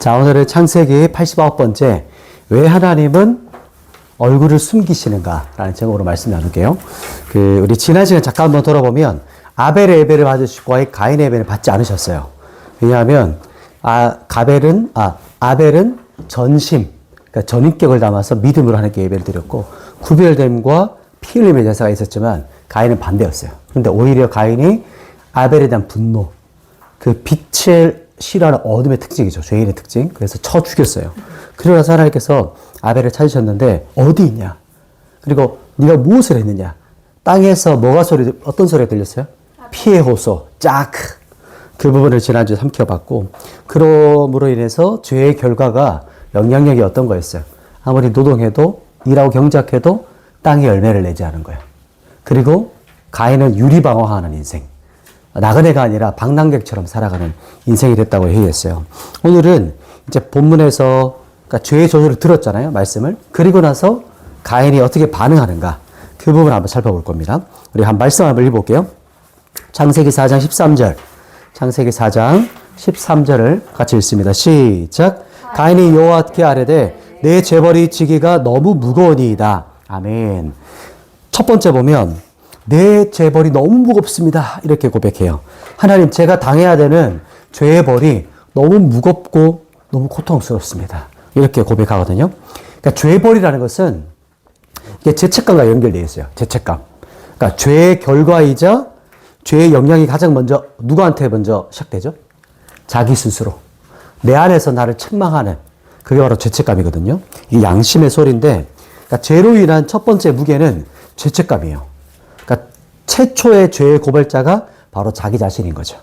자, 오늘은 창세기 89번째 왜 하나님은 얼굴을 숨기시는가 라는 제목으로 말씀 나눌게요. 우리 지난 시간 잠깐 한번 돌아보면 아벨의 예배를 받으시고 가인의 예배를 받지 않으셨어요. 왜냐하면 아벨은 전심, 그러니까 전인격을 담아서 믿음으로 하나님께 예배를 드렸고 구별됨과 피 흘림의 제사가 있었지만 가인은 반대였어요. 그런데 오히려 가인이 아벨에 대한 분노, 그 빛을 싫어하는 어둠의 특징이죠. 죄인의 특징. 그래서 쳐 죽였어요. 그러나서 하나님께서 아벨을 찾으셨는데 어디 있냐? 그리고 네가 무엇을 했느냐? 땅에서 어떤 소리가 들렸어요? 피의 호소, 짜크. 그 부분을 지난주에 삼켜봤고, 그럼으로 인해서 죄의 결과가 영향력이 어떤 거였어요? 아무리 노동해도, 일하고 경작해도 땅에 열매를 내지 않은 거예요. 그리고 가인은 유리방어하는 인생. 나그네가 아니라 방랑객처럼 살아가는 인생이 됐다고 얘기했어요. 오늘은 이제 본문에서 그러니까 죄의 조주를 들었잖아요. 말씀을. 그리고 나서 가인이 어떻게 반응하는가. 그 부분을 한번 살펴볼 겁니다. 우리 한 말씀 한번 읽어볼게요. 창세기 4장 13절. 창세기 4장 13절을 같이 읽습니다. 시작. 가인이 여호와께 아뢰되 내 재벌이 지기가 너무 무거우니이다. 아멘. 첫 번째 보면 내 죄벌이 너무 무겁습니다. 이렇게 고백해요. 하나님, 제가 당해야 되는 죄의 벌이 너무 무겁고 너무 고통스럽습니다. 이렇게 고백하거든요. 그러니까 죄의 벌이라는 것은 이게 죄책감과 연결되어 있어요. 죄책감. 그러니까 죄의 결과이자 죄의 영향이 가장 먼저 누구한테 먼저 시작되죠? 자기 스스로. 내 안에서 나를 책망하는 그게 바로 죄책감이거든요. 이게 양심의 소리인데 그러니까 죄로 인한 첫 번째 무게는 죄책감이에요. 그러니까 최초의 죄의 고발자가 바로 자기 자신인 거죠.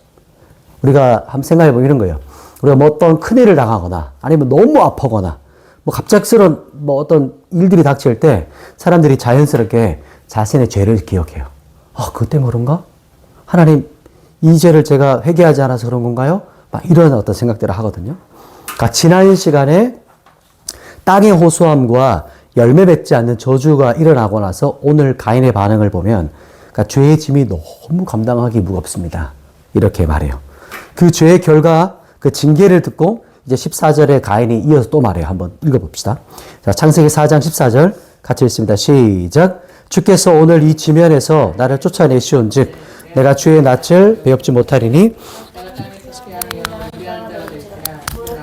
우리가 한번 생각해보면 이런 거예요. 우리가 뭐 어떤 큰일을 당하거나 아니면 너무 아프거나 뭐 갑작스러운 뭐 어떤 일들이 닥칠 때 사람들이 자연스럽게 자신의 죄를 기억해요. 그것 때문에 그런가? 하나님, 이 죄를 제가 회개하지 않아서 그런 건가요? 막 이런 어떤 생각들을 하거든요. 그러니까 지난 시간에 땅의 호소함과 열매 맺지 않는 저주가 일어나고 나서 오늘 가인의 반응을 보면 그러니까 죄의 짐이 너무 감당하기 무겁습니다. 이렇게 말해요. 그 죄의 결과, 그 징계를 듣고 이제 14절에 가인이 이어서 또 말해요. 한번 읽어봅시다. 자, 창세기 4장 14절 같이 읽습니다. 시작. 주께서 오늘 이 지면에서 나를 쫓아내시온 즉 내가 주의 낯을 배웁지 못하리니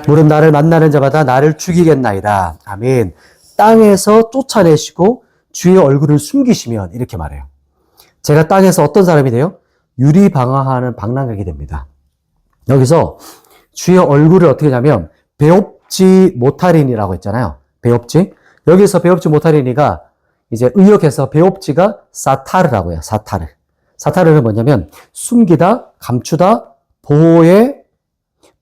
물은 나를 만나는 자마다 나를 죽이겠나이다. 아멘. 땅에서 쫓아내시고 주의 얼굴을 숨기시면 이렇게 말해요. 제가 땅에서 어떤 사람이 돼요? 유리방어하는 방랑객이 됩니다. 여기서 주의 얼굴을 어떻게 하냐면 배웁지 못하리니라고 했잖아요. 배웁지. 여기서 배웁지 못하리니가 이제 의역해서 배웁지가 사타르라고 해요. 사타르. 사타르는 뭐냐면 숨기다, 감추다, 보호의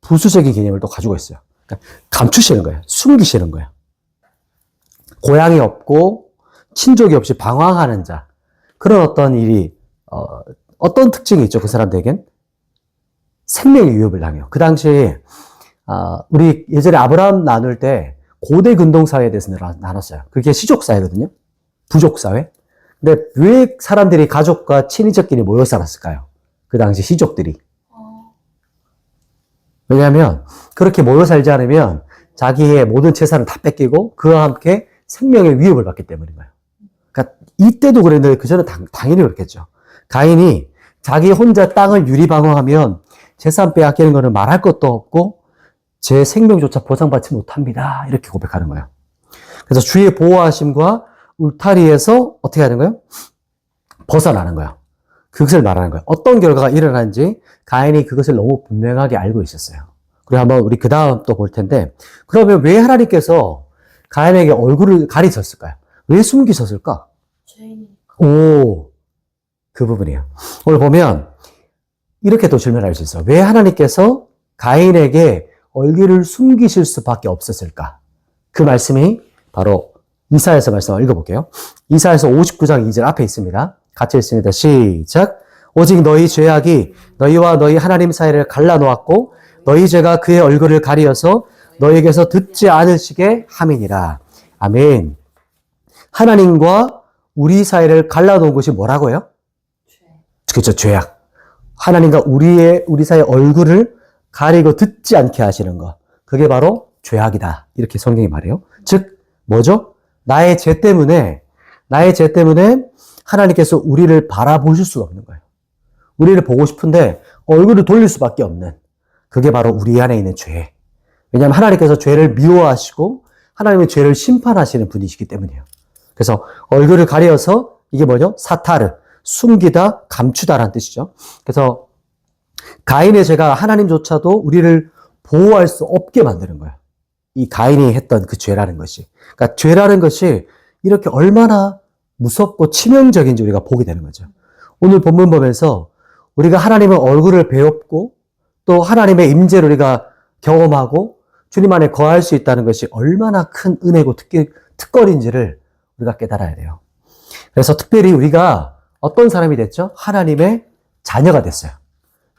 부수적인 개념을 또 가지고 있어요. 그러니까 감추시는 거예요. 숨기시는 거예요. 고향이 없고 친족이 없이 방황하는 자. 그런 어떤 일이 어떤 특징이 있죠. 그 사람들에겐 생명의 위협을 당해요. 그 당시에 우리 예전에 아브라함 나눌 때 고대 근동사회에 대해서 나눴어요. 그게 시족사회거든요. 부족사회. 근데 왜 사람들이 가족과 친인척끼리 모여 살았을까요? 그 당시 시족들이. 왜냐하면 그렇게 모여 살지 않으면 자기의 모든 재산을 다 뺏기고 그와 함께 생명의 위협을 받기 때문인 거예요. 그러니까 이때도 그랬는데 그전에 당연히 그렇겠죠. 가인이 자기 혼자 땅을 유리방어하면 재산 빼앗기는 거는 말할 것도 없고 제 생명조차 보상받지 못합니다. 이렇게 고백하는 거예요. 그래서 주의 보호하심과 울타리에서 어떻게 하는 거예요? 벗어나는 거예요. 그것을 말하는 거예요. 어떤 결과가 일어나는지 가인이 그것을 너무 분명하게 알고 있었어요. 그리고 한번 우리 그 다음 또 볼 텐데 그러면 왜 하나님께서 가인에게 얼굴을 가리셨을까요? 왜 숨기셨을까? 그 부분이에요. 오늘 보면 이렇게 또 질문할 수 있어요. 왜 하나님께서 가인에게 얼굴을 숨기실 수밖에 없었을까? 그 말씀이 바로 이사야서 말씀을 읽어볼게요. 이사야서 59장 2절 앞에 있습니다. 같이 읽습니다. 시작. 오직 너희 죄악이 너희와 너희 하나님 사이를 갈라놓았고 너희 죄가 그의 얼굴을 가리어서 너희에게서 듣지 않으시게 함이니라. 아멘. 하나님과 우리 사이를 갈라놓은 것이 뭐라고요? 그렇죠. 죄악. 하나님과 우리 사이의 얼굴을 가리고 듣지 않게 하시는 것. 그게 바로 죄악이다. 이렇게 성경이 말해요. 즉 뭐죠? 나의 죄 때문에 하나님께서 우리를 바라보실 수가 없는 거예요. 우리를 보고 싶은데 얼굴을 돌릴 수밖에 없는, 그게 바로 우리 안에 있는 죄. 왜냐하면 하나님께서 죄를 미워하시고 하나님의 죄를 심판하시는 분이시기 때문이에요. 그래서 얼굴을 가려서 이게 뭐죠? 사타르, 숨기다, 감추다라는 뜻이죠. 그래서 가인의 죄가 하나님조차도 우리를 보호할 수 없게 만드는 거예요. 이 가인이 했던 그 죄라는 것이. 그러니까 죄라는 것이 이렇게 얼마나 무섭고 치명적인지 우리가 보게 되는 거죠. 오늘 본문 보면서 우리가 하나님의 얼굴을 배웠고 또 하나님의 임재를 우리가 경험하고 주님 안에 거할 수 있다는 것이 얼마나 큰 은혜고 특권인지를 우리가 깨달아야 돼요. 그래서 특별히 우리가 어떤 사람이 됐죠? 하나님의 자녀가 됐어요.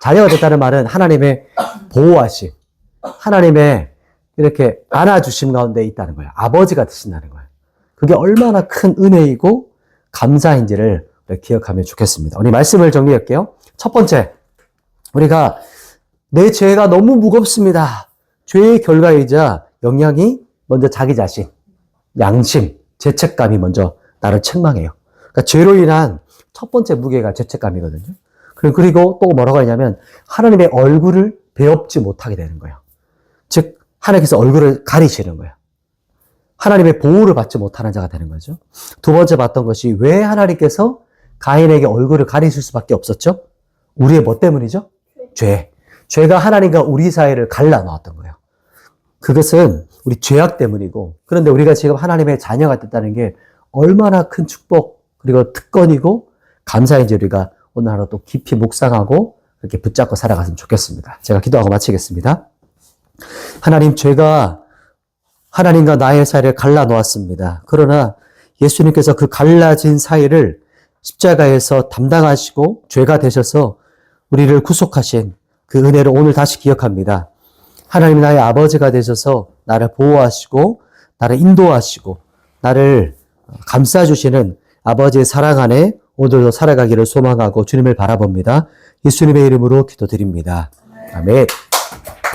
자녀가 됐다는 말은 하나님의 보호하심, 하나님의 이렇게 안아주심 가운데 있다는 거예요. 아버지가 되신다는 거예요. 그게 얼마나 큰 은혜이고 감사인지를 기억하면 좋겠습니다. 오늘 말씀을 정리할게요. 첫 번째, 우리가 내 죄가 너무 무겁습니다. 죄의 결과이자 영향이 먼저 자기 자신, 양심, 죄책감이 먼저 나를 책망해요. 그러니까 죄로 인한 첫 번째 무게가 죄책감이거든요. 그리고 또 뭐라고 하냐면 하나님의 얼굴을 배웁지 못하게 되는 거예요. 즉 하나님께서 얼굴을 가리시는 거예요. 하나님의 보호를 받지 못하는 자가 되는 거죠. 두 번째 봤던 것이 왜 하나님께서 가인에게 얼굴을 가리실 수밖에 없었죠? 우리의 뭐 때문이죠? 죄. 죄가 하나님과 우리 사이를 갈라놓았던 거예요. 그것은 우리 죄악 때문이고, 그런데 우리가 지금 하나님의 자녀가 됐다는 게 얼마나 큰 축복 그리고 특권이고 감사인지 우리가 오늘 하루 또 깊이 묵상하고 이렇게 붙잡고 살아갔으면 좋겠습니다. 제가 기도하고 마치겠습니다. 하나님, 죄가 하나님과 나의 사이를 갈라놓았습니다. 그러나 예수님께서 그 갈라진 사이를 십자가에서 담당하시고 죄가 되셔서 우리를 구속하신 그 은혜를 오늘 다시 기억합니다. 하나님이 나의 아버지가 되셔서 나를 보호하시고 나를 인도하시고 나를 감싸주시는 아버지의 사랑 안에 오늘도 살아가기를 소망하고 주님을 바라봅니다. 예수님의 이름으로 기도드립니다. 아멘.